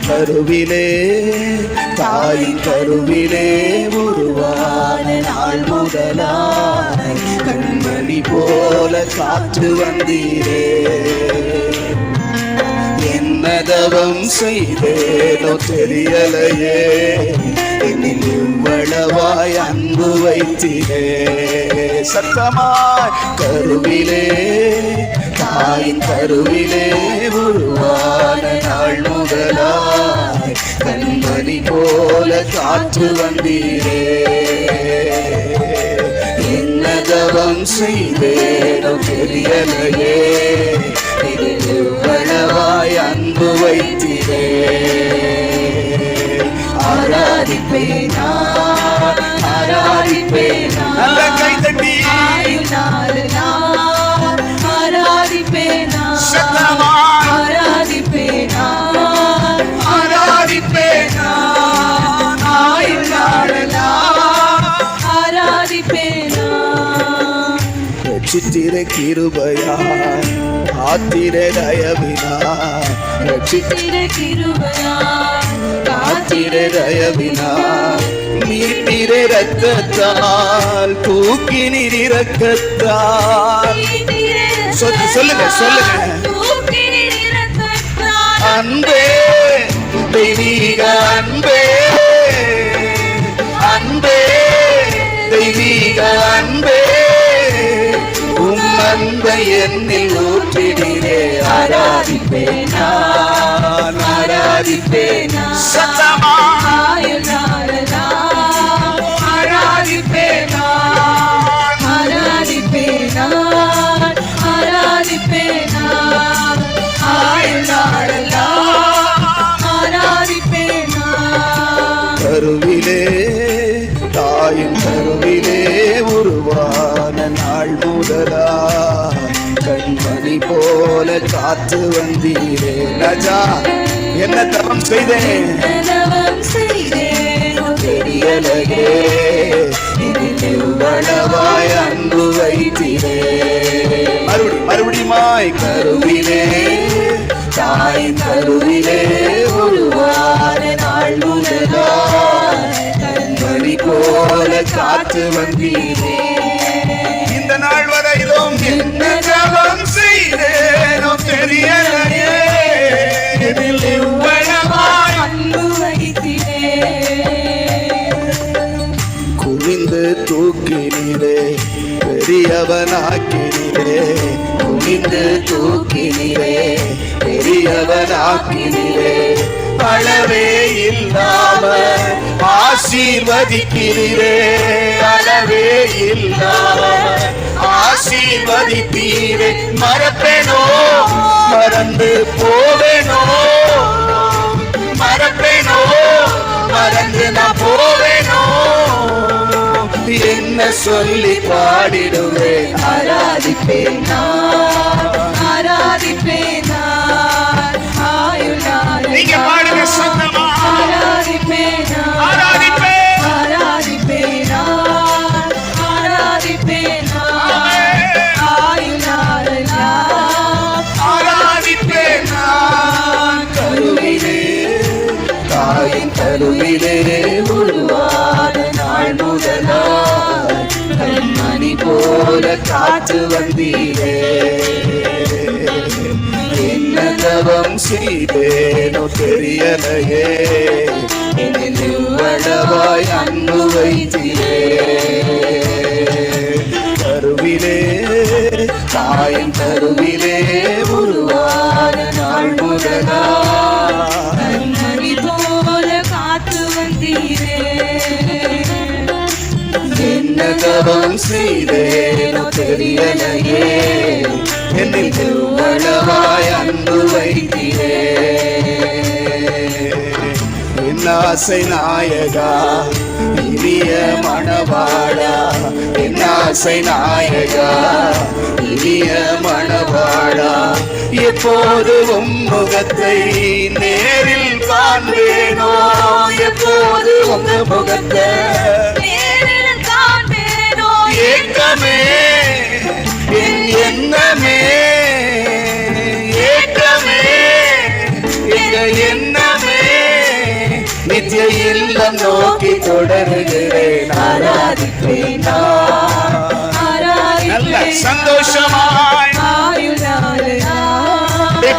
கருவிலே தாயின் கருவிலே உருவான நாள் முதலாய் கண்மணி போல காத்து வந்தீரே. என்னதவம் செய்தேனோ தெரியலையே, என்னில் இவ்வளவாய் அன்பு வைத்தீரே. சத்தமாய் கருவிலே தாயின் கருவிலே உருவான நாள் முதலாய் கண்மணி போல காத்து வந்தீரே. என்னதவம் செய்தேனோ தெரியலையே, இவ்வளவாய் அன்பு வைத்தீரே. ஆராதிப்பேனா ஆராதிப்பேனா நல்ல கை தட்டி ஆராதிப்பேனா ஆராதிப்பேனா ஆராதிப்பேனா ஆராதிப்பேனா. ரட்சித்திர கிருபையாய் காத்திர தயவினாய், ரட்சித்திர கிருபையாய் காத்திர தயவினாய், மீட்டிர இரக்கத்தால் தூக்கினீர் இரக்கத்தால். சொல்லுங்க சொல்லுங்க. அன்பே தெய்வீக அன்பே, அன்பே தெய்வீக அன்பே, அன்பை என்னில் ஊற்றினீரே. ஆராதிப்பேனா ஆராதிப்பேனா சத்தமா ஆராதிப்பேனா ஆராதிப்பேனா ஆராதிப்பேனா ஆராதிப்பேனா. கருவிலே தாயின் கருவிலே உருவான நாள் முதலா கண்மணி போல காத்து வந்தீரே. ராஜா என்ன தவம் செய்தேன் தெரியலையே, இவ்வளவாய் அன்பு வைத்தீரே. மறுபடியுமாய் கருவிலே தாயின் கருவிலே உருவான நாள் முதலா கண்மணி போல காத்து வந்தீரே. இந்த நாள் வரையிலும் என்ன தவம் செய்தேனோ தெரியலையே, இவ்வளவாய் அன்பு வைத்தீரே. குனிந்து தூக்கினீரே பெரியவனாக்கினீரே, குனிந்து தூக்கினீரே பெரியவனாக்கினீரே. அளவே இல்லாம ஆசீர்வதிக்கிறீரே, அளவே இல்லாம ஆசீர்வதித்தீரே. மறப்பேனோ மறந்து போவேனோ, மறப்பேனோ மறந்து நான் போவேனோ, என்ன சொல்லி பாடிடுவேன். ஆராதிப்பேனா ஆராதிப்பேனா நீங்க பாடுங்க சத்தமா. ஆராதிப்பேனா ஆராதிப்பேனா ஆராதிப்பேனா ஆராதிப்பேனா ஆராதிப்பேனா. கருவிலே தாயின் கருவிலே உருவான நாள் முதலா கண்மணி போல காத்து வந்தீரே. என்ன தவம் செய்தேனோ தெரியலையே, இவ்வளவாய் அன்பு வைத்தீரே. கருவிலே தாயின் கருவிலே உருவான நாள் முதலா கண்மணி போல காத்து வந்தீரே. என்ன தவம் செய்தேனோ தெரியலையே, என்னில் எவ்வளவாய் அன்பு வைத்தீரே. என் ஆசை நாயகா இனிய மணவாளா, என் ஆசை நாயகா இனிய மணவாளா, எப்போது உம் முகத்தை நேரில் காண்பேனோ, எப்போது உங்க முகத்தை நேரில் காண்பேனோ. ஏக்கமே என் எண்ணமே, ஏக்கமே எங்க எண்ணமே, நித்திய இல்லம் நோக்கி தொடருகிறேன். ஆராதிப்பேன் நான். நல்ல சந்தோஷமாய்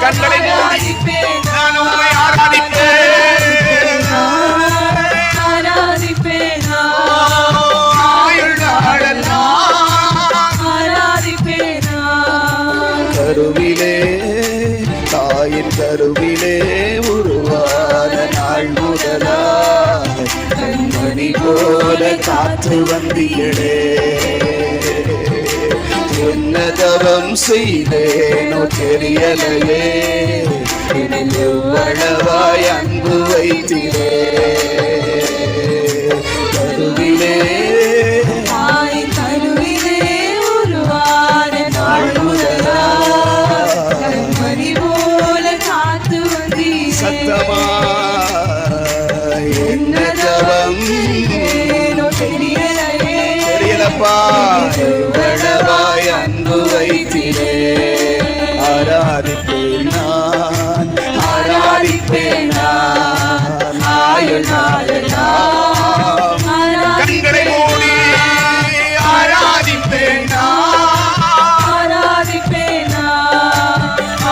கண்களை மூடி நான் உம்மை ஆராதிப்பேன். ஆயுள் நாளெல்லாம் கருவிலே தாயின் கருவிலே உருவான நாள் முதலா கண்மணி போல காத்து வந்தியடே. என்ன தவம் செய்தேனோ தெரியலையே, எவ்வளவாய் அன்பு வைத்திரே. கருவிலே உருவான நாள் முதலா கண்மணி போல காத்து வந்தீரே. சத்தமா என்ன தவம் தெரியலப்பா, எவ்வளவாய் அன்பு வைத்திரே. ஆராதிப்பேன் நான், ஆராதிப்பேன் நான். ஆயுள் நாளெல்லாம் கண்களை மூடி ஆராதிப்பேன் நான்.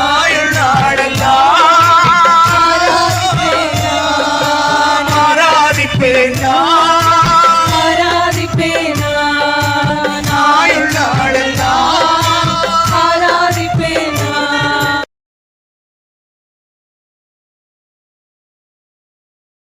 ஆயுள் நாளெல்லாம் ஆராதிப்பேன் நான்.